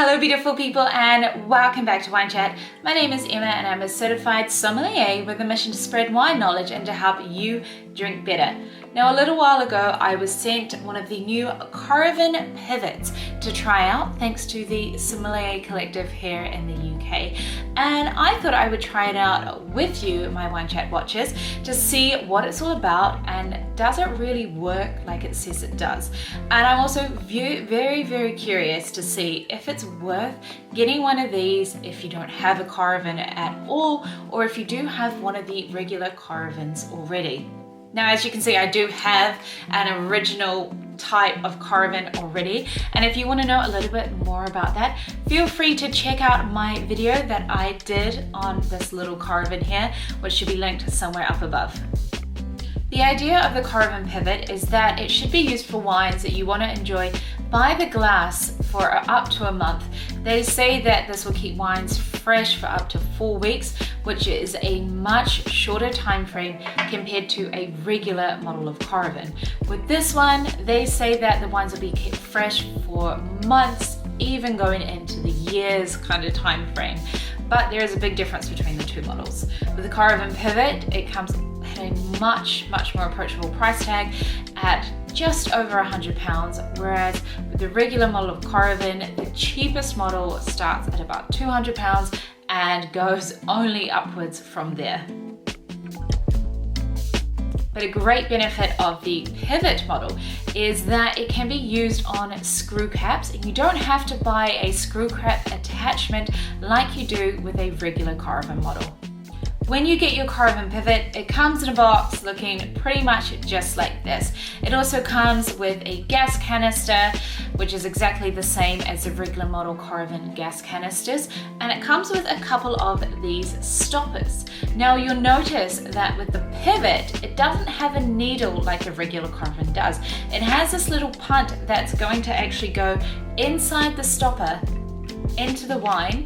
Hello beautiful people and welcome back to Wine Chat. My name is Emma and I'm a certified sommelier with a mission to spread wine knowledge and to help you drink better. Now a little while ago I was sent one of the new Coravin Pivots to try out thanks to the Sommelier Collective here in the UK, and I thought I would try it out with you, my Wine Chat watchers, to see what it's all about and does it really work like it says it does. And I'm also very curious to see if it's worth getting one of these if you don't have a Coravin at all, or if you do have one of the regular Coravins already. Now, as you can see, I do have an original type of Coravin already, and if you want to know a little bit more about that, feel free to check out my video that I did on this little Coravin here, which should be linked somewhere up above. The idea of the Coravin Pivot is that it should be used for wines that you want to enjoy by the glass for up to a month. They say that this will keep wines fresh for up to 4 weeks, which is a much shorter time frame compared to a regular model of Coravin. With this one, they say that the wines will be kept fresh for months, even going into the years kind of time frame. But there is a big difference between the two models. With the Coravin Pivot, it comes at a much more approachable price tag at just over £100, whereas with the regular model of Coravin, the cheapest model starts at about £200 and goes only upwards from there. But a great benefit of the Pivot model is that it can be used on screw caps, and you don't have to buy a screw cap attachment like you do with a regular Coravin model. When you get your Coravin Pivot, it comes in a box looking pretty much just like this. It also comes with a gas canister, which is exactly the same as the regular model Coravin gas canisters, and it comes with a couple of these stoppers. Now you'll notice that with the Pivot, it doesn't have a needle like a regular Coravin does. It has this little punt that's going to actually go inside the stopper into the wine.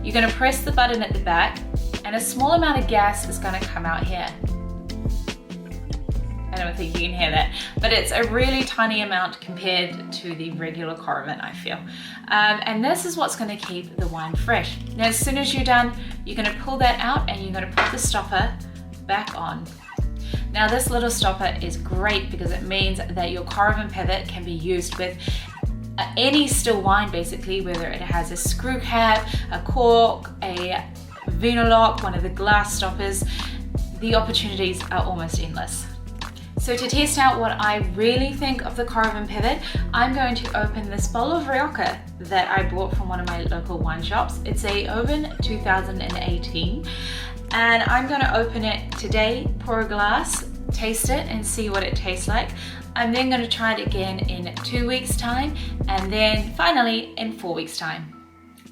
You're going to press the button at the back, and a small amount of gas is going to come out here. I don't think you can hear that, but it's a really tiny amount compared to the regular Coravin, I feel. And this is what's going to keep the wine fresh. Now, as soon as you're done, you're going to pull that out and you're going to put the stopper back on. Now, this little stopper is great because it means that your Coravin Pivot can be used with any still wine, basically, whether it has a screw cap, a cork, a Vinolock, one of the glass stoppers. The opportunities are almost endless. So to test out what I really think of the Coravin Pivot, I'm going to open this bottle of Rioja that I bought from one of my local wine shops. It's a Oven 2018, and I'm going to open it today, pour a glass, taste it and see what it tastes like. I'm then going to try it again in 2 weeks time, and then finally in 4 weeks time.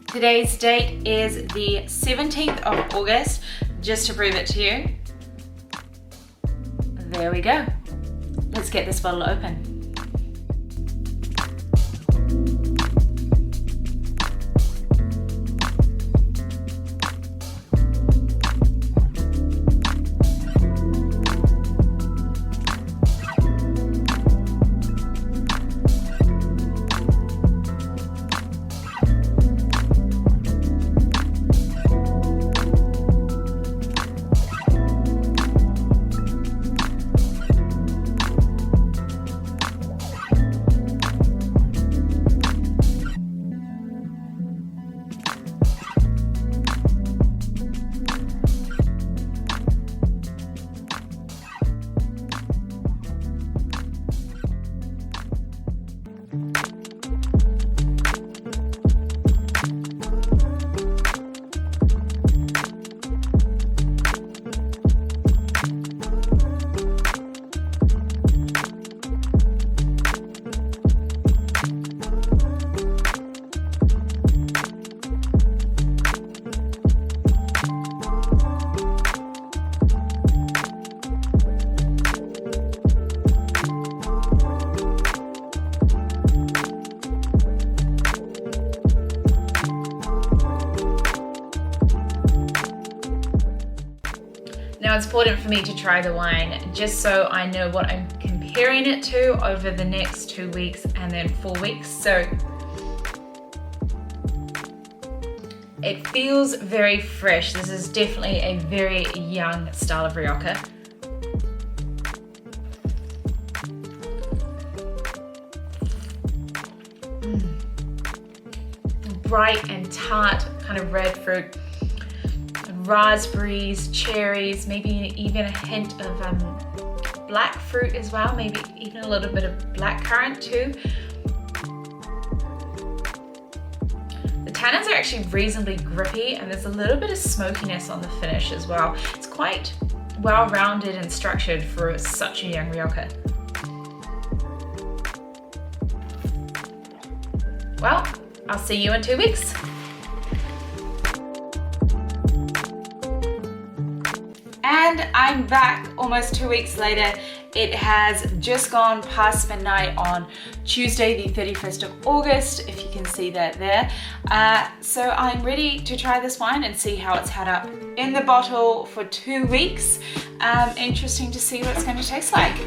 Today's date is the 17th of August, just to prove it to you. There we go. Let's get this bottle open. Now it's important for me to try the wine just so I know what I'm comparing it to over the next 2 weeks and then 4 weeks. So It feels very fresh. This is definitely a very young style of rioja. Bright and tart kind of red fruit, raspberries, cherries, maybe even a hint of black fruit as well, maybe even a little bit of blackcurrant too. The tannins are actually reasonably grippy, and there's a little bit of smokiness on the finish as well. It's quite well-rounded and structured for such a young rioja. Well, I'll see you in 2 weeks. And I'm back almost 2 weeks later. It has just gone past midnight on Tuesday, the 31st of August, if you can see that there. So I'm ready to try this wine and see how it's held up in the bottle for 2 weeks. Interesting to see what it's going to taste like.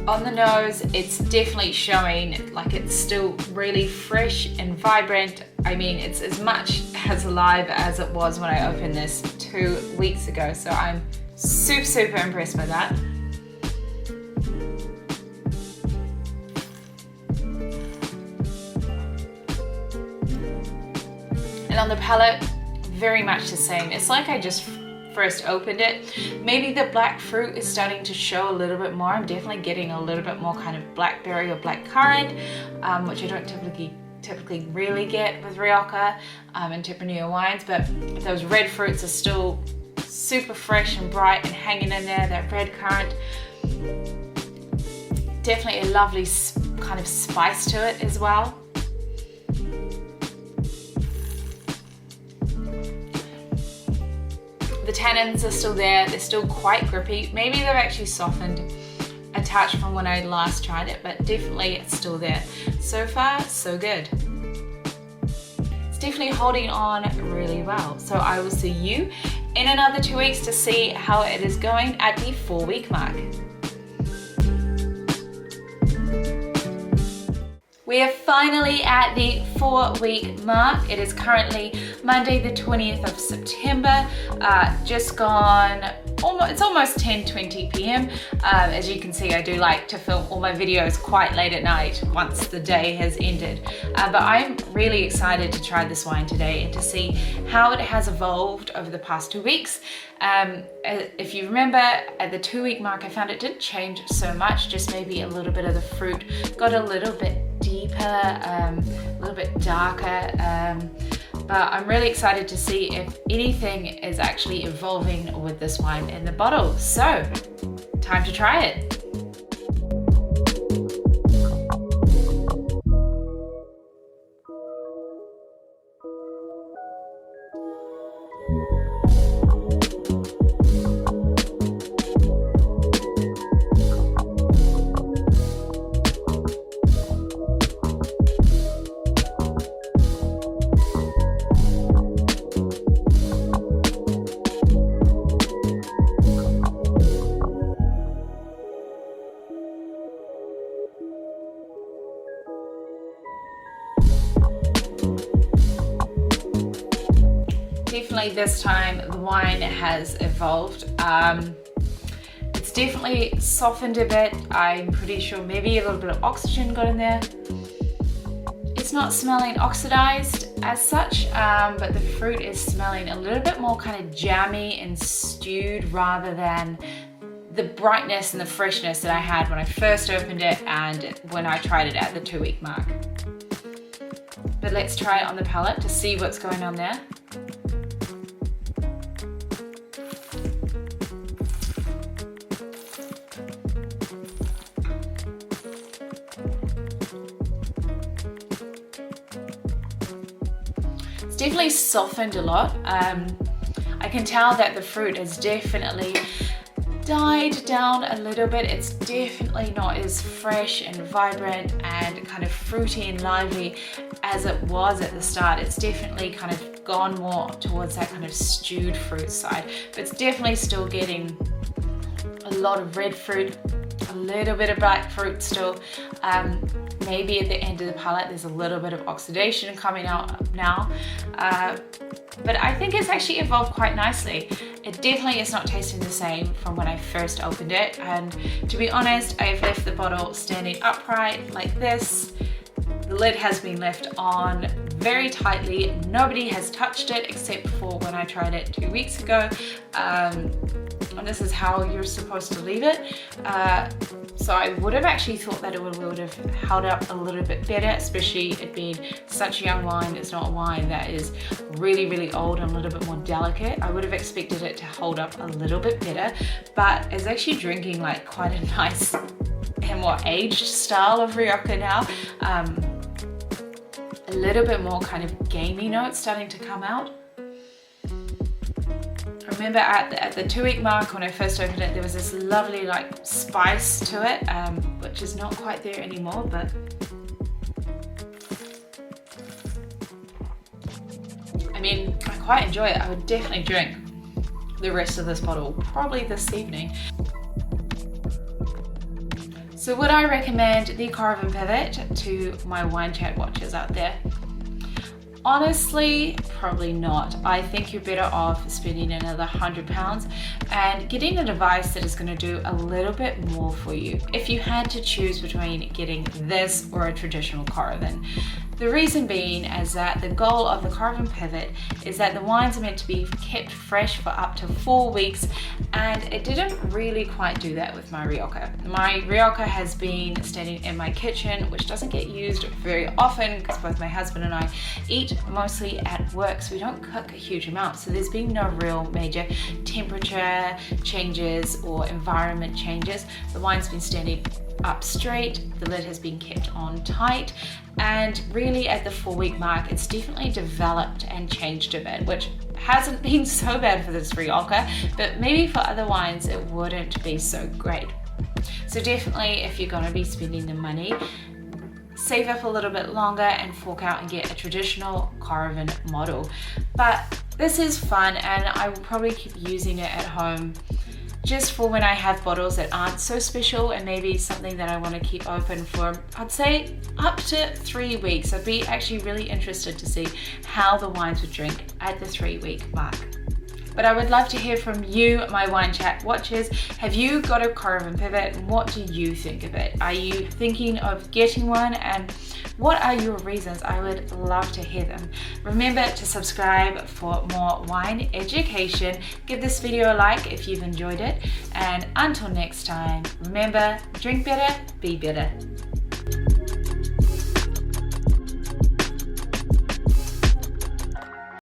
On the nose, it's definitely showing like it's still really fresh and vibrant. I mean, it's as much as alive as it was when I opened this 2 weeks ago. So I'm super impressed by that. And on the palate, very much the same. It's like I just first opened it. Maybe the black fruit is starting to show a little bit more. I'm definitely getting a little bit more kind of blackberry or blackcurrant, which I don't typically really get with rioja and Tempranillo wines, but those red fruits are still super fresh and bright and hanging in there. That red currant, definitely a lovely kind of spice to it as well. The tannins are still there, they're still quite grippy. Maybe they've actually softened a touch from when I last tried it, but definitely it's still there. So far, so good. It's definitely holding on really well. So I will see you in another 2 weeks to see how it is going at the 4-week mark. We are finally at the 4-week mark. It is currently Monday the 20th of September, just gone, it's almost 10:20 p.m. As you can see, I do like to film all my videos quite late at night once the day has ended. But I'm really excited to try this wine today and to see how it has evolved over the past 2 weeks. If you remember, at the 2-week mark, I found it didn't change so much, just maybe a little bit of the fruit got a little bit deeper, a little bit darker, but I'm really excited to see if anything is actually evolving with this wine in the bottle. So, time to try it. Definitely this time the wine has evolved. It's definitely softened a bit. I'm pretty sure maybe a little bit of oxygen got in there. It's not smelling oxidized as such, but the fruit is smelling a little bit more kind of jammy and stewed rather than the brightness and the freshness that I had when I first opened it and when I tried it at the 2-week mark. But let's try it on the palate to see what's going on there. definitely softened a lot. I can tell that the fruit has definitely died down a little bit. It's definitely not as fresh and vibrant and kind of fruity and lively as it was at the start. It's definitely kind of gone more towards that kind of stewed fruit side, but it's definitely still getting a lot of red fruit, a little bit of black fruit still. Maybe at the end of the palate there's a little bit of oxidation coming out now, but I think it's actually evolved quite nicely. It definitely is not tasting the same from when I first opened it, and to be honest, I've left the bottle standing upright like this. The lid has been left on very tightly. Nobody has touched it except for when I tried it 2 weeks ago. And this is how you're supposed to leave it. So I would have actually thought that it would have held up a little bit better, especially it being such a young wine. It's not a wine that is really, really old and a little bit more delicate. I would have expected it to hold up a little bit better, but it's actually drinking like quite a nice and more aged style of Rioja now. A little bit more kind of gamey notes starting to come out. I remember at the 2 week mark when I first opened it, there was this lovely like spice to it, which is not quite there anymore, but I mean, I quite enjoy it. I would definitely drink the rest of this bottle, probably this evening. So would I recommend the Coravin Pivot to my wine chat watchers out there? Honestly, probably not. I think you're better off spending another £100 and getting a device that is going to do a little bit more for you if you had to choose between getting this or a traditional Coravin. The reason being is that the goal of the Coravin Pivot is that the wines are meant to be kept fresh for up to 4 weeks, and it didn't really quite do that with my Rioja. My Rioja has been standing in my kitchen, which doesn't get used very often because both my husband and I eat mostly at work, so we don't cook a huge amount. So there's been no real major temperature changes or environment changes. The wine's been standing up straight, the lid has been kept on tight, and really at the 4 week mark it's definitely developed and changed a bit, which hasn't been so bad for this Rioja, but maybe for other wines it wouldn't be so great. So definitely, if you're going to be spending the money, save up a little bit longer and fork out and get a traditional Coravin model. But this is fun, and I will probably keep using it at home just for when I have bottles that aren't so special, and maybe something that I want to keep open for, I'd say up to 3 weeks. I'd be actually really interested to see how the wines would drink at the 3 week mark. But I would love to hear from you, my wine chat watchers. Have you got a Coravin Pivot? What do you think of it? Are you thinking of getting one? And what are your reasons? I would love to hear them. Remember to subscribe for more wine education. Give this video a like if you've enjoyed it. And until next time, remember, drink better, be better.